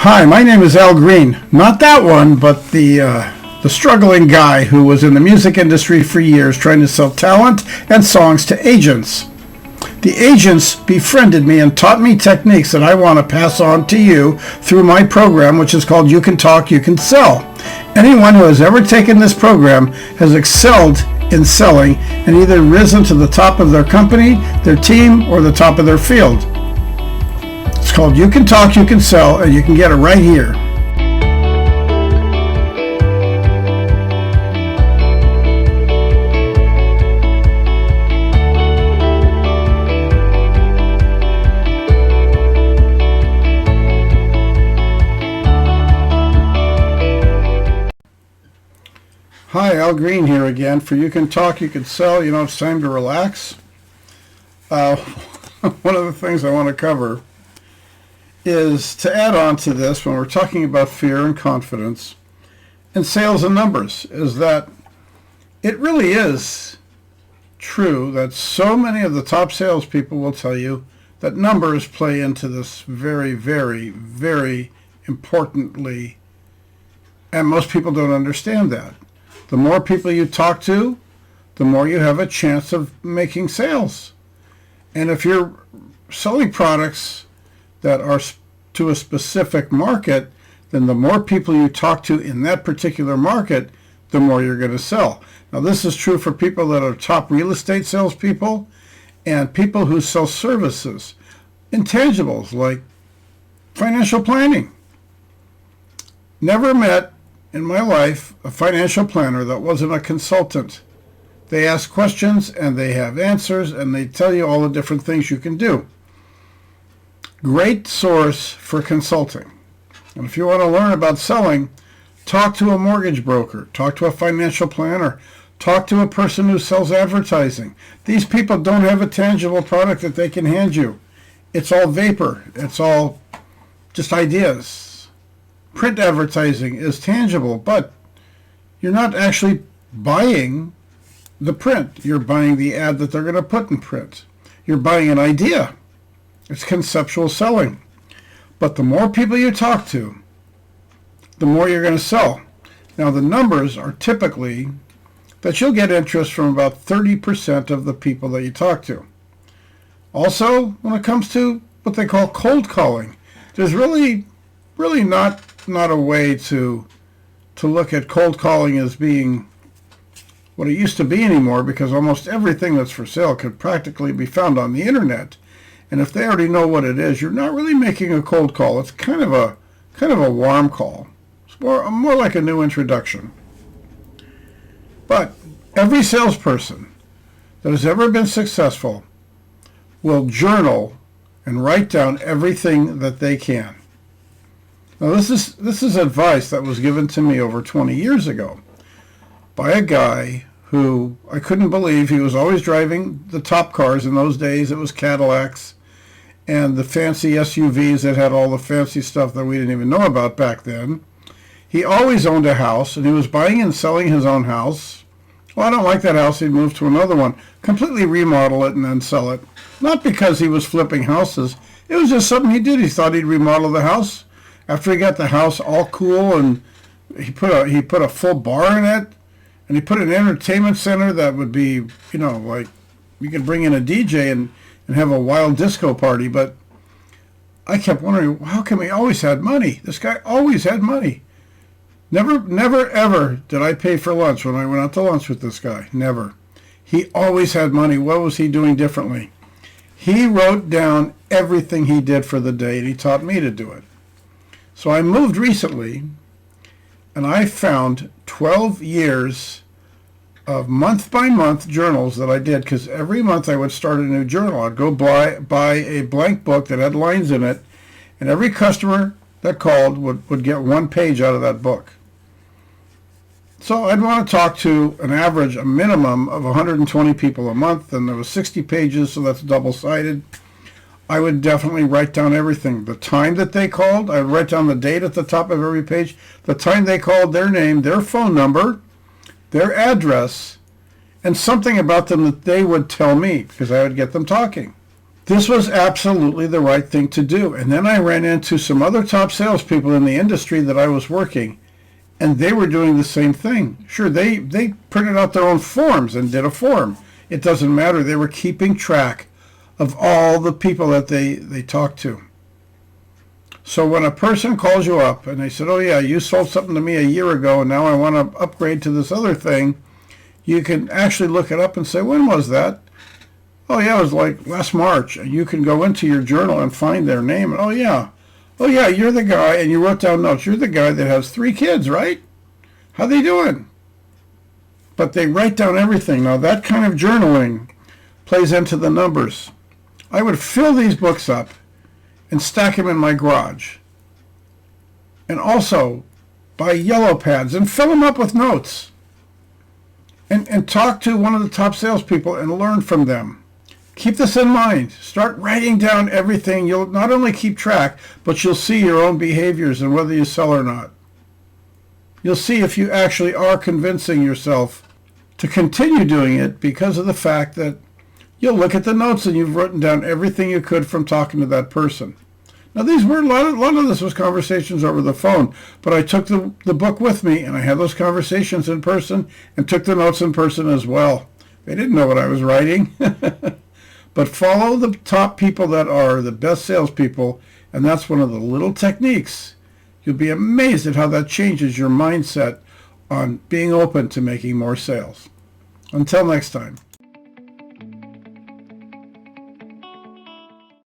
Hi, my name is Al Green. Not that one, but the struggling guy who was in the music industry for years trying to sell talent and songs to agents. The agents befriended me and taught me techniques that I want to pass on to you through my program, which is called You Can Talk, You Can Sell. Anyone who has ever taken this program has excelled in selling and either risen to the top of their company, their team, or the top of their field. It's called You Can Talk, You Can Sell, and you can get it right here. Hi, Al Green here again for You Can Talk, You Can Sell. You know, it's time to relax. One of the things I want to cover is to add on to this when we're talking about fear and confidence and sales and numbers, is that it really is true that so many of the top salespeople will tell you that numbers play into this very, very, very importantly, and most people don't understand that. The more people you talk to, the more you have a chance of making sales. And if you're selling products that are to a specific market, then the more people you talk to in that particular market, the more you're going to sell. Now, this is true for people that are top real estate salespeople and people who sell services, intangibles like financial planning. Never met in my life a financial planner that wasn't a consultant. They ask questions and they have answers and they tell you all the different things you can do. Great source for consulting. And if you want to learn about selling, talk to a mortgage broker, talk to a financial planner, talk to a person who sells advertising. These people don't have a tangible product that they can hand you. It's all vapor. It's all just ideas. Print advertising is tangible, but you're not actually buying the print. You're buying the ad that they're going to put in print. You're buying an idea. It's conceptual selling. But the more people you talk to, the more you're going to sell. Now, the numbers are typically that you'll get interest from about 30% of the people that you talk to. Also, when it comes to what they call cold calling, there's really not a way to look at cold calling as being what it used to be anymore, because almost everything that's for sale could practically be found on the internet. And if they already know what it is, you're not really making a cold call. It's kind of a warm call. It's more like a new introduction. But every salesperson that has ever been successful will journal and write down everything that they can. Now, this is advice that was given to me over 20 years ago by a guy who I couldn't believe. He was always driving the top cars. In those days, it was Cadillacs and the fancy SUVs that had all the fancy stuff that we didn't even know about back then. He always owned a house, and he was buying and selling his own house. Well, I don't like that house. He'd move to another one, completely remodel it, and then sell it. Not because he was flipping houses. It was just something he did. He thought he'd remodel the house. After he got the house all cool, and he put a full bar in it, and he put an entertainment center that would be, like you could bring in a DJ and have a wild disco party. But I kept wondering, how come he always had money? This guy always had money. Never, ever did I pay for lunch when I went out to lunch with this guy. Never. He always had money. What was he doing differently? He wrote down everything he did for the day, and he taught me to do it. So I moved recently, and I found 12 years of month-by-month journals that I did, because every month I would start a new journal. I'd go buy a blank book that had lines in it, and every customer that called would get one page out of that book. So I'd want to talk to a minimum of 120 people a month, and there was 60 pages, so that's double-sided. I would definitely write down everything. The time that they called, I would write down the date at the top of every page, the time they called, their name, their phone number, their address, and something about them that they would tell me, because I would get them talking. This was absolutely the right thing to do. And then I ran into some other top salespeople in the industry that I was working, and they were doing the same thing. Sure, they printed out their own forms and did a form. It doesn't matter. They were keeping track of all the people that they talked to. So when a person calls you up and they said, oh yeah, you sold something to me a year ago and now I want to upgrade to this other thing, you can actually look it up and say, when was that? Oh yeah, it was like last March. And you can go into your journal and find their name. And, oh yeah, you're the guy, and you wrote down notes. You're the guy that has 3 kids, right? How they doing? But they write down everything. Now that kind of journaling plays into the numbers. I would fill these books up and stack them in my garage. And also buy yellow pads and fill them up with notes. And talk to one of the top salespeople and learn from them. Keep this in mind. Start writing down everything. You'll not only keep track, but you'll see your own behaviors and whether you sell or not. You'll see if you actually are convincing yourself to continue doing it because of the fact that you'll look at the notes and you've written down everything you could from talking to that person. Now, these were a lot of this was conversations over the phone, but I took the book with me, and I had those conversations in person and took the notes in person as well. They didn't know what I was writing. But follow the top people that are the best salespeople, and that's one of the little techniques. You'll be amazed at how that changes your mindset on being open to making more sales. Until next time.